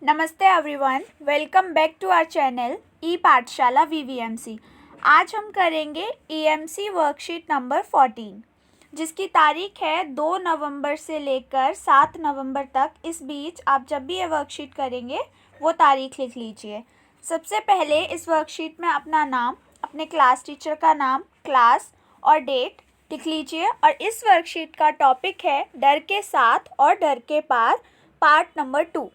नमस्ते everyone, welcome back to our channel e Pathshala VVMC. आज हम करेंगे ईएमसी वर्कशीट नंबर 14, जिसकी तारीख है 2 नवंबर से लेकर 7 नवंबर तक। इस बीच आप जब भी ये वर्कशीट करेंगे वो तारीख लिख लीजिए। सबसे पहले इस वर्कशीट में अपना नाम, अपने क्लास टीचर का नाम, क्लास और डेट लिख लीजिए। और इस वर्कशीट का टॉपिक है डर के साथ और डर के पार, पार्ट नंबर 2।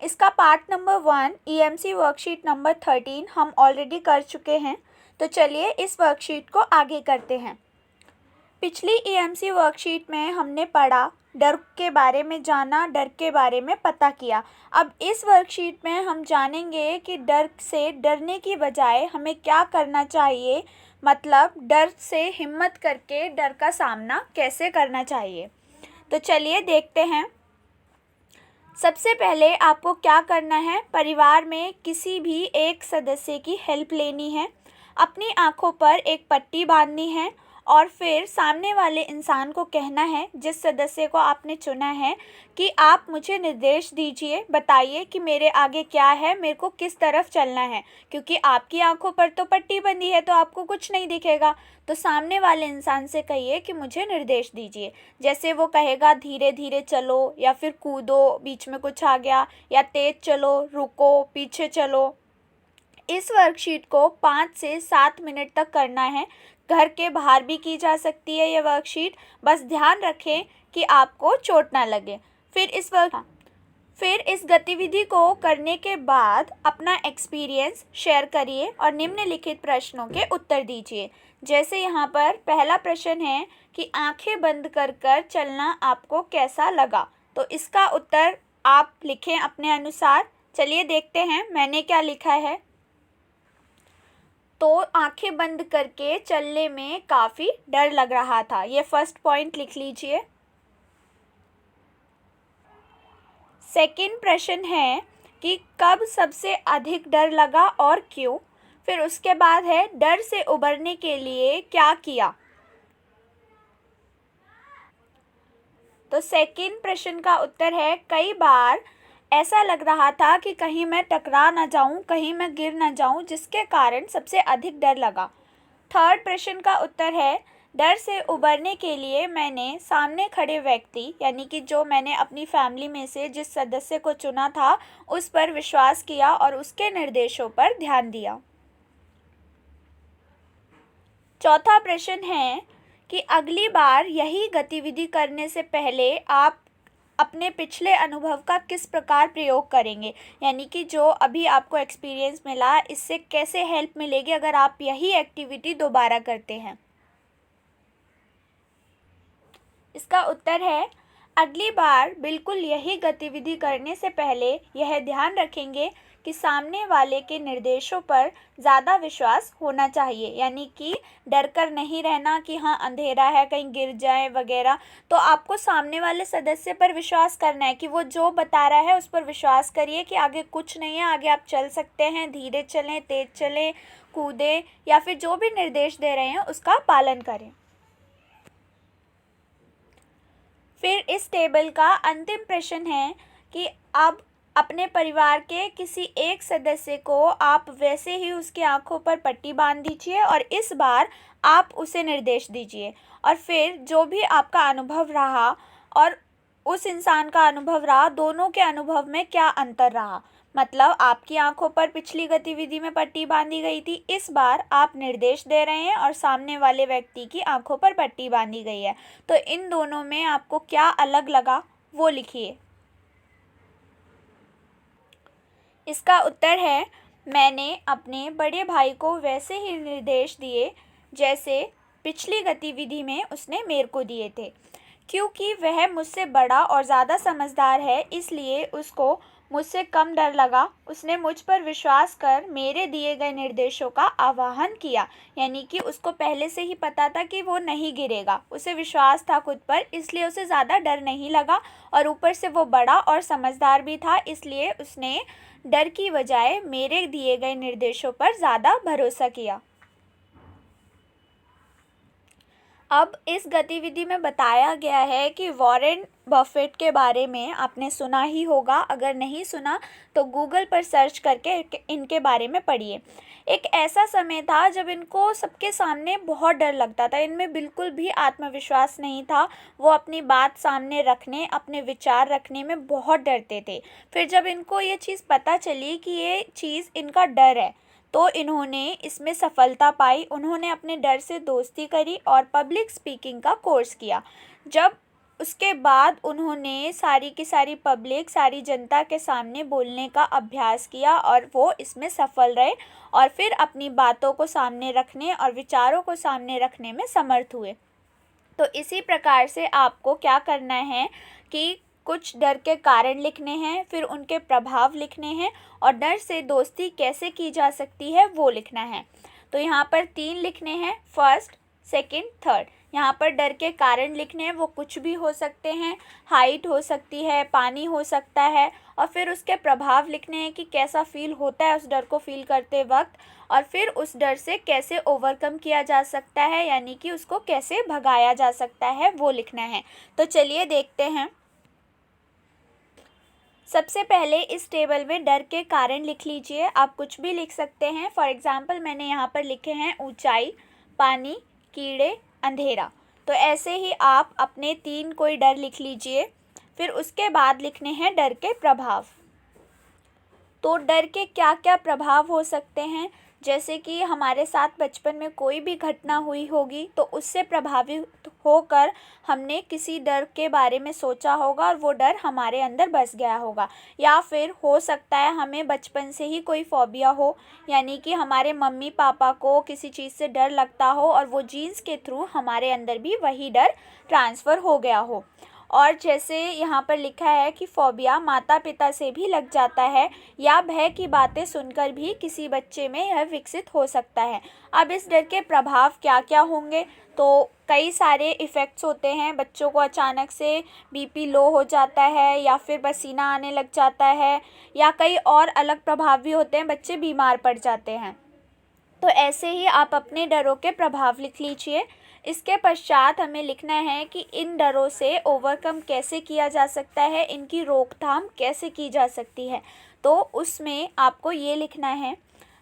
इसका part number 1 EMC worksheet number 13 हम ऑलरेडी कर चुके हैं। तो चलिए इस वर्कशीट को आगे करते हैं। पिछली ईएमसी वर्कशीट में हमने पढ़ा, डर के बारे में जाना, डर के बारे में पता किया। अब इस वर्कशीट में हम जानेंगे कि डर से डरने की बजाय हमें क्या करना चाहिए, मतलब डर से हिम्मत करके डर का सामना कैसे करना चाहिए। तो चलिए देखते हैं। सबसे पहले आपको क्या करना है, परिवार में किसी भी एक सदस्य की हेल्प लेनी है। अपनी आँखों पर एक पट्टी बांधनी है और फिर सामने वाले इंसान को कहना है, जिस सदस्य को आपने चुना है, कि आप मुझे निर्देश दीजिए, बताइए कि मेरे आगे क्या है, मेरे को किस तरफ चलना है। क्योंकि आपकी आंखों पर तो पट्टी बंधी है तो आपको कुछ नहीं दिखेगा। तो सामने वाले इंसान से कहिए कि मुझे निर्देश दीजिए। जैसे वो कहेगा धीरे धीरे चलो, या फिर कूदो, बीच में कुछ आ गया, या तेज चलो, रुको, पीछे चलो। इस वर्कशीट को 5 से 7 मिनट तक करना है। घर के बाहर भी की जा सकती है ये वर्कशीट, बस ध्यान रखें कि आपको चोट ना लगे। फिर इस गतिविधि को करने के बाद अपना एक्सपीरियंस शेयर करिए और निम्नलिखित प्रश्नों के उत्तर दीजिए। जैसे यहाँ पर पहला प्रश्न है कि आंखें बंद कर कर चलना आपको कैसा लगा। तो इसका उत्तर आप लिखें अपने अनुसार। चलिए देखते हैं मैंने क्या लिखा है। तो आंखें बंद करके चलने में काफ़ी डर लग रहा था, ये फर्स्ट पॉइंट लिख लीजिए। सेकंड प्रश्न है कि कब सबसे अधिक डर लगा और क्यों। फिर उसके बाद है डर से उबरने के लिए क्या किया। तो सेकंड प्रश्न का उत्तर है कई बार ऐसा लग रहा था कि कहीं मैं टकरा ना जाऊं, कहीं मैं गिर ना जाऊं, जिसके कारण सबसे अधिक डर लगा। थर्ड प्रश्न का उत्तर है डर से उबरने के लिए मैंने सामने खड़े व्यक्ति, यानी कि जो मैंने अपनी फैमिली में से जिस सदस्य को चुना था, उस पर विश्वास किया और उसके निर्देशों पर ध्यान दिया। चौथा प्रश्न है कि अगली बार यही गतिविधि करने से पहले आप अपने पिछले अनुभव का किस प्रकार प्रयोग करेंगे, यानी कि जो अभी आपको एक्सपीरियंस मिला, इससे कैसे हेल्प मिलेगी अगर आप यही एक्टिविटी दोबारा करते हैं। इसका उत्तर है अगली बार बिल्कुल यही गतिविधि करने से पहले यह ध्यान रखेंगे कि सामने वाले के निर्देशों पर ज़्यादा विश्वास होना चाहिए, यानी कि डर कर नहीं रहना कि हाँ अंधेरा है कहीं गिर जाए वगैरह। तो आपको सामने वाले सदस्य पर विश्वास करना है कि वो जो बता रहा है उस पर विश्वास करिए कि आगे कुछ नहीं है, आगे आप चल सकते हैं, धीरे चलें, तेज चलें, कूदें, या फिर जो भी निर्देश दे रहे हैं उसका पालन करें। फिर इस टेबल का अंतिम प्रश्न है कि अब अपने परिवार के किसी एक सदस्य को आप वैसे ही उसकी आंखों पर पट्टी बांध दीजिए और इस बार आप उसे निर्देश दीजिए। और फिर जो भी आपका अनुभव रहा और उस इंसान का अनुभव रहा, दोनों के अनुभव में क्या अंतर रहा। मतलब आपकी आंखों पर पिछली गतिविधि में पट्टी बांधी गई थी, इस बार आप निर्देश दे रहे हैं और सामने वाले व्यक्ति की आंखों पर पट्टी बांधी गई है। तो इन दोनों में आपको क्या अलग लगा वो लिखिए। इसका उत्तर है मैंने अपने बड़े भाई को वैसे ही निर्देश दिए जैसे पिछली गतिविधि में उसने मेरे को दिए थे। क्योंकि वह मुझसे बड़ा और ज़्यादा समझदार है, इसलिए उसको मुझसे कम डर लगा। उसने मुझ पर विश्वास कर मेरे दिए गए निर्देशों का आह्वान किया, यानी कि उसको पहले से ही पता था कि वो नहीं गिरेगा, उसे विश्वास था खुद पर, इसलिए उसे ज़्यादा डर नहीं लगा। और ऊपर से वो बड़ा और समझदार भी था, इसलिए उसने डर की बजाय मेरे दिए गए निर्देशों पर ज़्यादा भरोसा किया। अब इस गतिविधि में बताया गया है कि वॉरेन बफेट के बारे में आपने सुना ही होगा, अगर नहीं सुना तो गूगल पर सर्च करके इनके बारे में पढ़िए। एक ऐसा समय था जब इनको सबके सामने बहुत डर लगता था, इनमें बिल्कुल भी आत्मविश्वास नहीं था। वो अपनी बात सामने रखने, अपने विचार रखने में बहुत डरते थे। फिर जब इनको ये चीज़ पता चली कि ये चीज़ इनका डर है, तो इन्होंने इसमें सफलता पाई। उन्होंने अपने डर से दोस्ती करी और पब्लिक स्पीकिंग का कोर्स किया। जब उसके बाद उन्होंने सारी की सारी पब्लिक, सारी जनता के सामने बोलने का अभ्यास किया और वो इसमें सफल रहे और फिर अपनी बातों को सामने रखने और विचारों को सामने रखने में समर्थ हुए। तो इसी प्रकार से आपको क्या करना है कि कुछ डर के कारण लिखने हैं, फिर उनके प्रभाव लिखने हैं और डर से दोस्ती कैसे की जा सकती है वो लिखना है। तो यहाँ पर 3 लिखने हैं, फर्स्ट, सेकंड, थर्ड। यहाँ पर डर के कारण लिखने हैं, वो कुछ भी हो सकते हैं, हाइट हो सकती है, पानी हो सकता है, और फिर उसके प्रभाव लिखने हैं कि कैसा फील होता है उस डर को फील करते वक्त, और फिर उस डर से कैसे ओवरकम किया जा सकता है, यानी कि उसको कैसे भगाया जा सकता है वो लिखना है। तो चलिए देखते हैं। सबसे पहले इस टेबल में डर के कारण लिख लीजिए। आप कुछ भी लिख सकते हैं। फॉर एग्जांपल मैंने यहाँ पर लिखे हैं ऊंचाई, पानी, कीड़े, अंधेरा। तो ऐसे ही आप अपने 3 कोई डर लिख लीजिए। फिर उसके बाद लिखने हैं डर के प्रभाव। तो डर के क्या क्या प्रभाव हो सकते हैं, जैसे कि हमारे साथ बचपन में कोई भी घटना हुई होगी तो उससे प्रभावित होकर हमने किसी डर के बारे में सोचा होगा और वो डर हमारे अंदर बस गया होगा। या फिर हो सकता है हमें बचपन से ही कोई फोबिया हो, यानी कि हमारे मम्मी पापा को किसी चीज़ से डर लगता हो और वो जीन्स के थ्रू हमारे अंदर भी वही डर ट्रांसफ़र हो गया हो। और जैसे यहाँ पर लिखा है कि फोबिया माता पिता से भी लग जाता है या भय की बातें सुनकर भी किसी बच्चे में यह विकसित हो सकता है। अब इस डर के प्रभाव क्या क्या होंगे, तो कई सारे इफ़ेक्ट्स होते हैं। बच्चों को अचानक से बीपी लो हो जाता है या फिर पसीना आने लग जाता है, या कई और अलग प्रभाव भी होते हैं, बच्चे बीमार पड़ जाते हैं। तो ऐसे ही आप अपने डरों के प्रभाव लिख लीजिए। इसके पश्चात हमें लिखना है कि इन डरों से ओवरकम कैसे किया जा सकता है, इनकी रोकथाम कैसे की जा सकती है। तो उसमें आपको ये लिखना है,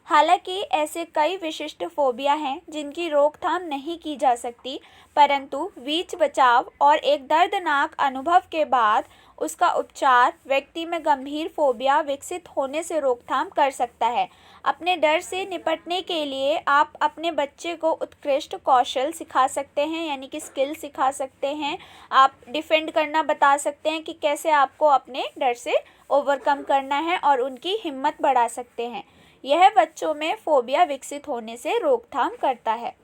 हालांकि ऐसे कई विशिष्ट फोबिया हैं जिनकी रोकथाम नहीं की जा सकती, परंतु बीच बचाव और एक दर्दनाक अनुभव के बाद उसका उपचार व्यक्ति में गंभीर फोबिया विकसित होने से रोकथाम कर सकता है। अपने डर से निपटने के लिए आप अपने बच्चे को उत्कृष्ट कौशल सिखा सकते हैं, यानी कि स्किल सिखा सकते हैं। आप डिफेंड करना बता सकते हैं कि कैसे आपको अपने डर से ओवरकम करना है और उनकी हिम्मत बढ़ा सकते हैं। यह बच्चों में फोबिया विकसित होने से रोकथाम करता है।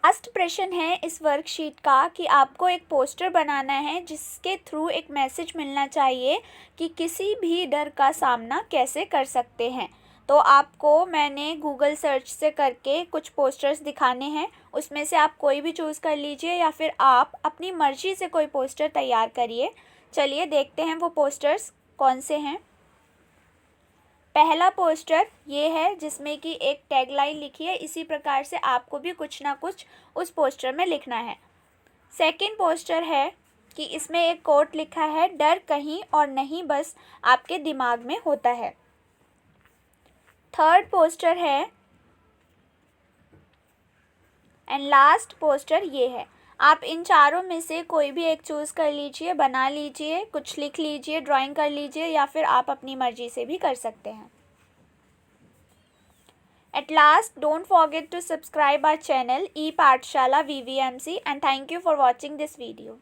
लास्ट प्रश्न है इस वर्कशीट का कि आपको एक पोस्टर बनाना है जिसके थ्रू एक मैसेज मिलना चाहिए कि किसी भी डर का सामना कैसे कर सकते हैं। तो आपको मैंने गूगल सर्च से करके कुछ पोस्टर्स दिखाने हैं, उसमें से आप कोई भी चूज़ कर लीजिए या फिर आप अपनी मर्ज़ी से कोई पोस्टर तैयार करिए। चलिए देखते हैं वो पोस्टर्स कौन से हैं। पहला पोस्टर ये है जिसमें कि एक टैगलाइन लिखी है, इसी प्रकार से आपको भी कुछ ना कुछ उस पोस्टर में लिखना है। सेकंड पोस्टर है कि इसमें एक कोट लिखा है, डर कहीं और नहीं बस आपके दिमाग में होता है। थर्ड पोस्टर है एंड लास्ट पोस्टर ये है। आप इन चारों में से कोई भी एक चूज़ कर लीजिए, बना लीजिए, कुछ लिख लीजिए, ड्राइंग कर लीजिए, या फिर आप अपनी मर्जी से भी कर सकते हैं। At last, don't forget to subscribe our channel ePathshala VVMC, and thank you for watching this video.